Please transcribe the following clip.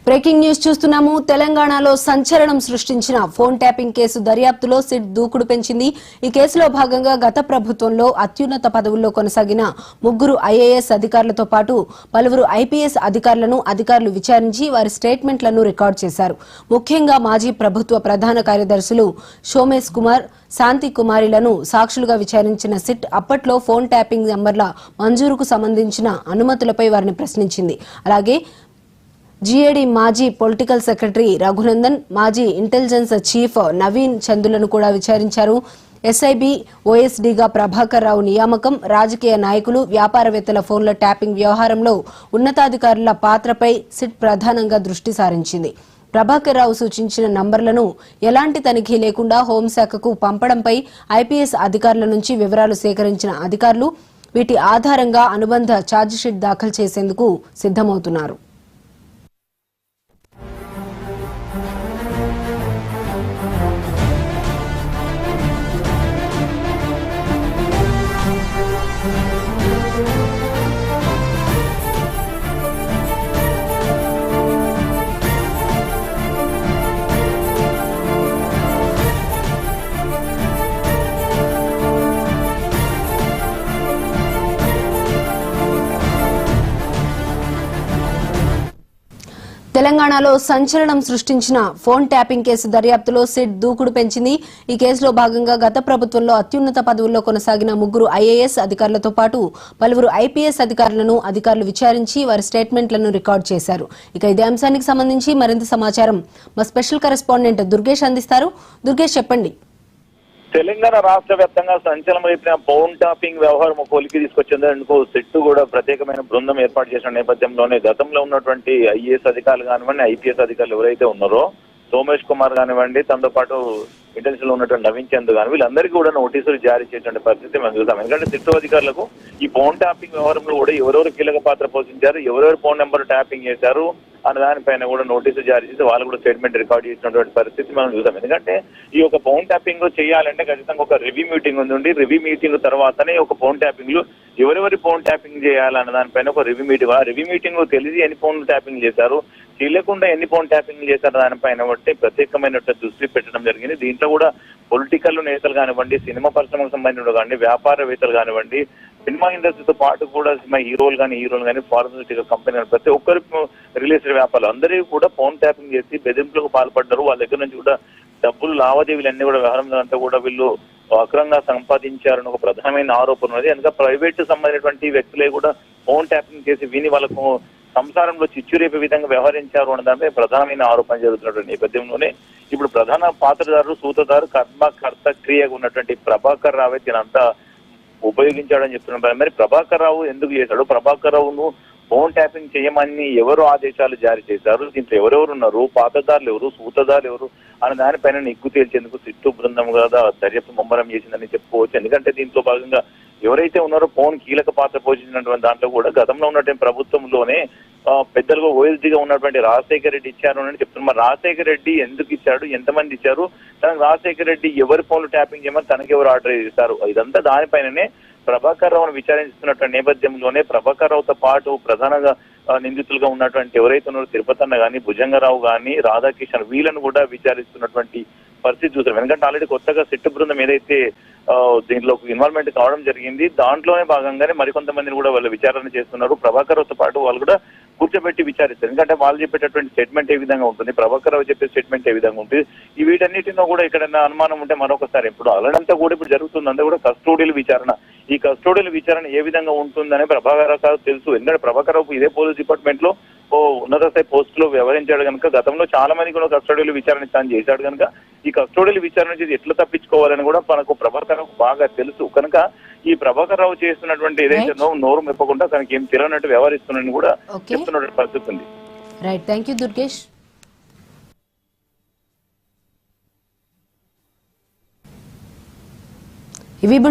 Breaking news చూస్తున్నాము. తెలంగాణలో సంచలనం సృష్టించిన ఫోన్ ట్యాపింగ్ కేసు దర్యాప్తులో సిట్ దూకుడు పెంచింది. ఈ కేసులో భాగంగా గత ప్రభుత్వంలో అత్యున్నత పదవుల్లో కొనసాగిన ముగ్గురు ఐఏఎస్ అధికారులతో పాటు పలువురు ఐపీఎస్ అధికారులను అధికారులు విచారించి వారి స్టేట్మెంట్లను రికార్డు చేశారు. ముఖ్యంగా మాజీ ప్రభుత్వ ప్రధాన కార్యదర్శులు సోమేష్ కుమార్, శాంతి కుమారిలను సాక్షులుగా విచారించిన సిట్ అప్పట్లో ఫోన్ ట్యాపింగ్ నంబర్ల మంజూరుకు సంబంధించిన అనుమతులపై వారిని ప్రశ్నించింది. అలాగే జీఏడీ మాజీ పొలిటికల్ సెక్రటరీ రఘునందన్, మాజీ ఇంటెలిజెన్స్ చీఫ్ నవీన్ చందులను కూడా విచారించారు. ఎస్ఐబి ఓఎస్డీగా ప్రభాకర్ రావు నియామకం, రాజకీయ నాయకులు, వ్యాపారవేత్తల ఫోన్ల ట్యాపింగ్ వ్యవహారంలో ఉన్నతాధికారుల పాత్రపై సిట్ ప్రధానంగా దృష్టి సారించింది. ప్రభాకర్ రావు సూచించిన నంబర్లను ఎలాంటి తనిఖీ లేకుండా హోంశాఖకు పంపడంపై ఐపీఎస్ అధికారుల నుంచి వివరాలు సేకరించిన అధికారులు వీటి ఆధారంగా అనుబంధ ఛార్జిషీట్ దాఖలు చేసేందుకు సిద్దమవుతున్నారు. తెలంగాణలో సంచలనం సృష్టించిన ఫోన్ ట్యాపింగ్ కేసు దర్యాప్తులో సిట్ దూకుడు పెంచింది. ఈ కేసులో భాగంగా గత ప్రభుత్వంలో అత్యున్నత పదవుల్లో కొనసాగిన ముగ్గురు ఐఏఎస్ అధికారులతో పాటు పలువురు ఐపీఎస్ అధికారులను అధికారులు విచారించి వారి స్టేట్మెంట్లను రికార్డు చేశారు. ఇక ఇదే అంశానికి సంబంధించి మరింత సమాచారం మా స్పెషల్ కరెస్పాండెంట్ దుర్గేష్ అందిస్తారు. దుర్గేష్, చెప్పండి. తెలంగాణ రాష్ట్ర వ్యాప్తంగా సంచలనం రేపిన ఫోన్ ట్యాపింగ్ వ్యవహారం కొలికి తీసుకొచ్చేందుకు సిట్ కూడా ప్రత్యేకమైన బృందం ఏర్పాటు చేసిన నేపథ్యంలోనే గతంలో ఉన్నటువంటి ఐఏఎస్ అధికారులు కానివ్వండి, ఐపీఎస్ అధికారులు ఎవరైతే ఉన్నారో సోమేష్ కుమార్ కానివ్వండి, తనతో పాటు ఇంటెలిజెన్స్ లో ఉన్నటువంటి నవీన్ చంద్ కానీ వీళ్ళందరికీ కూడా నోటీసులు జారీ చేసేటువంటి పరిస్థితి మనం చూద్దాం. ఎందుకంటే సిట్ అధికారులకు ఈ ఫోన్ ట్యాపింగ్ వ్యవహారంలో కూడా ఎవరెవరు కీలక పాత్ర పోషించారు, ఎవరెవరు ఫోన్ నెంబర్ ట్యాపింగ్ చేశారు అన్న దానిపైన కూడా నోటీసులు జారీ చేసి వాళ్ళు కూడా స్టేట్మెంట్ రికార్డ్ చేసినటువంటి పరిస్థితి మనం చూద్దాం. ఎందుకంటే ఈ యొక్క ఫోన్ ట్యాపింగ్ చేయాలంటే ఖచ్చితంగా ఒక రివ్యూ మీటింగ్ ఉంది. రివ్యూ మీటింగ్ తర్వాతనే ఒక ఫోన్ ట్యాపింగ్ లో ఎవరెవరి ఫోన్ ట్యాపింగ్ చేయాలన్న దానిపైన ఒక రివ్యూ మీటింగ్, ఆ రివ్యూ మీటింగ్ తెలిసి ఎన్ని ఫోన్ ట్యాపింగ్ చేశారు, తెలియకుండా ఎన్ని ఫోన్ ట్యాపింగ్ చేశారు దానిపైన బట్టి ప్రత్యేకమైన దృష్టి పెట్టడం జరిగింది. దీంట్లో కూడా పొలిటికల్ నేతలు కానివ్వండి, సినిమా పరిశ్రమకు సంబంధించిన కానివ్వండి, వ్యాపారవేత్తలు కానివ్వండి, సినిమా ఇండస్ట్రీతో పాటు కూడా సినిమా హీరోలు కానీ ఫార్మస్యూటికల్ కంపెనీ ప్రతి ఒక్కరి రిలేటెడ్ వ్యాపారాలు అందరికీ కూడా ఫోన్ ట్యాపింగ్ చేసి బెదింపులకు పాల్పడ్డారు. వాళ్ళ దగ్గర నుంచి కూడా డబ్బులు లావాదేవీలు అన్ని కూడా వ్యవహారం అంతా కూడా వీళ్ళు అక్రమంగా సంపాదించారని ఒక ప్రధానమైన ఆరోపణ ఉన్నది. అందుకే ప్రైవేట్ సంబంధించినటువంటి వ్యక్తులే కూడా ఫోన్ ట్యాపింగ్ చేసి విని వాళ్ళకు సంసారంలో చిచ్చురేపే విధంగా వ్యవహరించారు అన్న దానిపై ప్రధానమైన ఆరోపణ జరుగుతున్నటువంటి నేపథ్యంలోనే ఇప్పుడు ప్రధాన పాత్రదారు, సూత్రధారు, కర్త క్రియగా ఉన్నటువంటి ప్రభాకర్ రావే దీనంతా ఉపయోగించాడని చెప్తున్నారు. మరి ప్రభాకర్ రావు ఎందుకు చేశాడు, ప్రభాకర్ రావును ఫోన్ ట్యాపింగ్ చేయమని ఎవరు ఆదేశాలు జారీ చేశారు, దీంట్లో ఎవరెవరు ఉన్నారు, పాతదారులు ఎవరు, సూతదారులు ఎవరు అనే దానిపైన నిగ్గు తేల్చేందుకు సిట్టు బృందం కదా దర్యాప్తు ముమ్మరం చేసిందని చెప్పుకోవచ్చు. ఎందుకంటే దీంట్లో భాగంగా ఎవరైతే ఉన్నారో ఫోన్ కీలక పాత్ర పోషించినటువంటి దాంట్లో కూడా గతంలో ఉన్నటువంటి ప్రభుత్వంలోనే పెద్దలుగా ఓఎస్డీగా ఉన్నటువంటి రాజశేఖర రెడ్డి ఇచ్చారు అని చెప్తున్నారు. మరి రాజశేఖర రెడ్డి ఎందుకు ఇచ్చాడు, ఎంతమంది ఇచ్చారు, తనకు రాజశేఖర రెడ్డి ఎవరి ఫోన్లు ట్యాపింగ్ చేయమని తనకి ఎవరు ఆర్డర్ చేశారు, ఇదంతా దానిపైననే ప్రభాకర్ రావును విచారిస్తున్నటువంటి నేపథ్యంలోనే ప్రభాకర్ రావుతో పాటు ప్రధానంగా నిందితులుగా ఉన్నటువంటి ఎవరైతే ఉన్నారో తిరుపతి అన్న కానీ, భుజంగరావు కానీ, రాధాకిషన్ వీళ్ళను కూడా విచారిస్తున్నటువంటి పరిస్థితి చూసారు. ఎందుకంటే ఆల్రెడీ కొత్తగా సిట్టు బృందం ఏదైతే దీంట్లో ఇన్వాల్వ్మెంట్ కావడం జరిగింది, దాంట్లోనే భాగంగానే మరికొంతమందిని కూడా వాళ్ళు విచారణ చేస్తున్నారు. ప్రభాకర్ రావుతో పాటు వాళ్ళు కూడా కూర్చోబెట్టి విచారిస్తారు. ఎందుకంటే వాళ్ళు చెప్పేటటువంటి స్టేట్మెంట్ ఏ విధంగా ఉంటుంది, ప్రభాకర్ రావు చెప్పే స్టేట్మెంట్ ఏ విధంగా ఉంటుంది, ఈ వీటన్నిటిలో కూడా ఎక్కడైనా అనుమానం ఉంటే మరొకసారి ఇప్పుడు అలాంతా కూడా ఇప్పుడు జరుగుతుంది అంతా కూడా కస్టోడియల్ విచారణ. ఈ కస్టోడియల్ విచారణ ఏ విధంగా ఉంటుందని ప్రభాకర్ రావు తెలుసు. ఎందుకంటే ప్రభాకర్ రావు ఇదే పోలీస్ డిపార్ట్మెంట్ లో ఉన్నత స్థాయి పోస్ట్ లో వ్యవహరించాడు కనుక గతంలో చాలా మంది కూడా కస్టోడియల్ విచారణ తాను చేశాడు కనుక ఈ కస్టోడియల్ విచారణ చేసి ఎట్లా తప్పించుకోవాలని కూడా మనకు ప్రభాకర్ రావు బాగా తెలుసు. కనుక ఈ ప్రభాకర్ రావు చేస్తున్నటువంటి ఏదైతే నోరు మెప్పకుండా తనకి ఏం తెలియనట్టు వ్యవహరిస్తున్నాడని కూడా చెప్తున్నటువంటి పరిస్థితి ఉంది. Right, thank you Durgesh. ఇవి